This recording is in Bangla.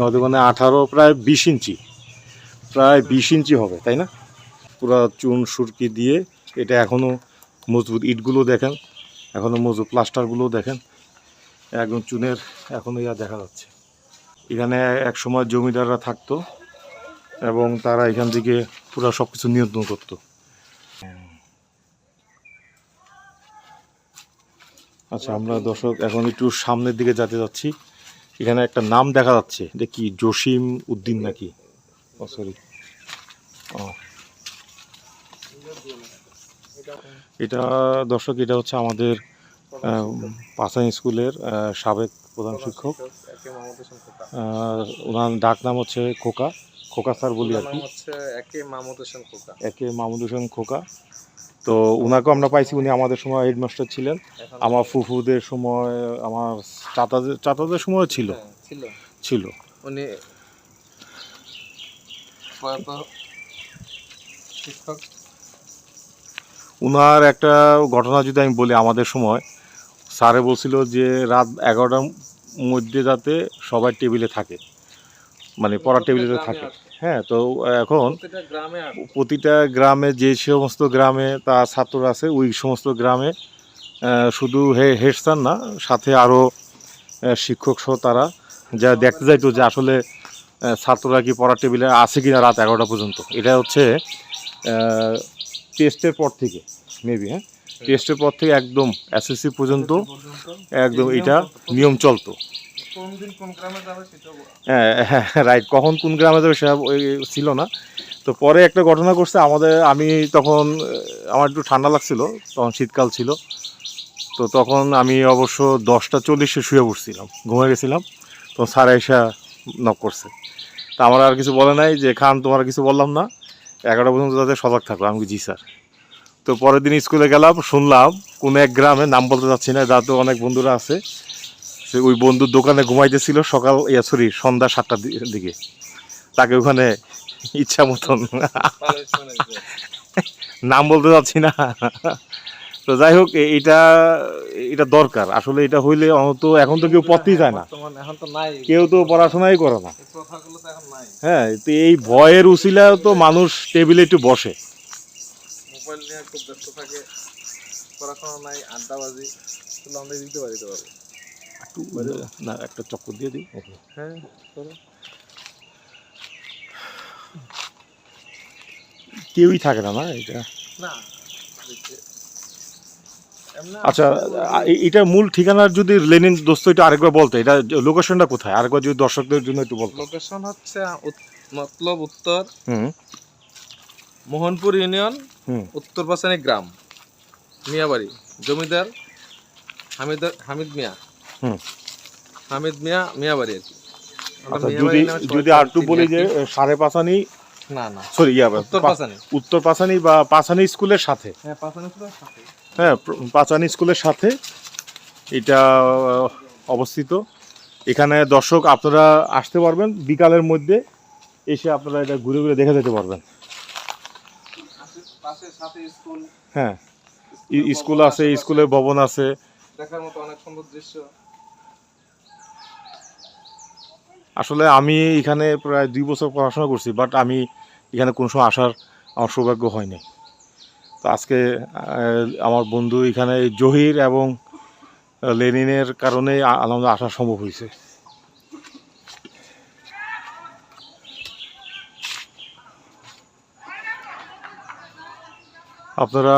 নদীগণে 18 প্রায় 20 ইঞ্চি, প্রায় 20 ইঞ্চি হবে, তাই না? পুরা চুন সুরকি দিয়ে এটা এখনও মজবুত। ইটগুলো দেখেন এখনও মজবুত, প্লাস্টারগুলো দেখেন একদম চুনের এখনও দেখা যাচ্ছে। এখানে এক সময় জমিদাররা থাকতো এবং তারা এখান থেকে পুরো সব কিছু নিয়ন্ত্রণ করতো। আচ্ছা, আমরা দর্শক এখন একটু সামনের দিকে যেতে যাচ্ছি। এখানে একটা নাম দেখা যাচ্ছে, এটা কি জসিম উদ্দিন নাকি? ও সরি, এটা দর্শক এটা হচ্ছে আমাদের পাসান স্কুলের সাবেক প্রধান শিক্ষক। ওনার ডাক নাম হচ্ছে খোকা, খোকা স্যার বলি আর কি, একে মাহমুদ হোসেন খোকা। তো ওনাকেও আমরা পাইছি, উনি আমাদের সময় হেডমাস্টার ছিলেন। আমার ফুফুদের সময়, আমার চাচাদের সময় ছিল ছিল উনি শিক্ষক। উনার একটা ঘটনা যদি আমি বলি, আমাদের সময় স্যারে বলছিল যে রাত 11টার মধ্যে যাতে সবাই টেবিলে থাকে, মানে পড়ার টেবিলে থাকে। হ্যাঁ, তো এখন প্রতিটা গ্রামে যে সমস্ত গ্রামে তার ছাত্ররা আছে, ওই সমস্ত গ্রামে শুধু হেড স্যার না, সাথে আরও শিক্ষক সহ তারা যা দেখতে যাইতো যে আসলে ছাত্ররা কি পড়ার টেবিলে আছে কি না রাত 11টা পর্যন্ত। এটা হচ্ছে টেস্টের পর থেকে, মেবি, হ্যাঁ, টেস্টের পর থেকে একদম এসএসসি পর্যন্ত একদম এটা নিয়ম চলতো। হ্যাঁ হ্যাঁ, রাইট, কখন কোন গ্রামে যাবে সেটা ছিল না। তো পরে একটা ঘটনা করছে আমাদের, আমি তখন আমার একটু ঠান্ডা লাগছিল, তখন শীতকাল ছিল। তো তখন আমি অবশ্য 10টা 40-এ শুয়ে পড়ছিলাম, ঘুমিয়ে গেছিলাম। তো স্যার এসে নক করছে, তা আমার আর কিছু বলে নাই যে খান তোমার কিছু বললাম না, 11টা পর্যন্ত যাতে সজাগ থাকো। আমি জি স্যার। তো পরের দিন স্কুলে গেলাম, শুনলাম কোনো এক গ্রামে, নাম বলতে চাচ্ছি না, যাতে অনেক বন্ধুরা আছে, সে ওই বন্ধুর দোকানে ঘুমাইতেছিল সকাল সন্ধ্যা 7টার দিকে, তাকে ওখানে ইচ্ছা মতন নাম বলতে চাচ্ছি না। তো যাই হোক, এটা এটা দরকার আসলে, এটা হইলে অন্তত এখন তো কেউ পড়তেই যায় না, কেউ তো পড়াশোনাই করে না। হ্যাঁ, তো এই ভয়ের উছিলায় তো মানুষ টেবিলে একটু বসে, মোবাইল নিয়ে খুব ব্যস্ত থাকে, পড়াশোনা নাই, আড্ডাবাজি। আমরা দিতে পারি না, একটা চক্কর দিয়ে দিই। হ্যাঁ, কেউই থাকে না, না এটা না। আচ্ছা, এটা মূল ঠিকানার যদি লেনিন দোস্ত এটা আরেকবার বলতে, এটা লোকেশনটা কোথায় আরেকবার যদি দর্শকদের জন্য একটু বলতে। লোকেশন হচ্ছে মতলব উত্তর মোহনপুর ইউনিয়ন, উত্তর পাশানি গ্রাম, মিয়াবাড়ি, জমিদার হামিদ মিয়া মিয়াবাড়ি আর কি। যদি আর একটু বলি যে সাড়ে পাঁচানি, না না সরি, উত্তর পাশানি বা পাঁচানি স্কুলের সাথে, হ্যাঁ, পাঁচানি স্কুলের সাথে এটা অবস্থিত। এখানে দর্শক আপনারা আসতে পারবেন বিকালের মধ্যে, এসে আপনারা এটা ঘুরে ঘুরে দেখে যেতে পারবেন। হ্যাঁ, স্কুল আছে, স্কুলের ভবন আছে, দেখার মতো অনেক সুন্দর দৃশ্য। আসলে আমি এখানে প্রায় 2 বছর পড়াশোনা করছি, বাট আমি এখানে কোনো সময় আসার আমার সৌভাগ্য হয়নি। তো আজকে আমার বন্ধু এখানে জহির এবং লেনিনের কারণে আমাদের আসা সম্ভব হয়েছে। আপনারা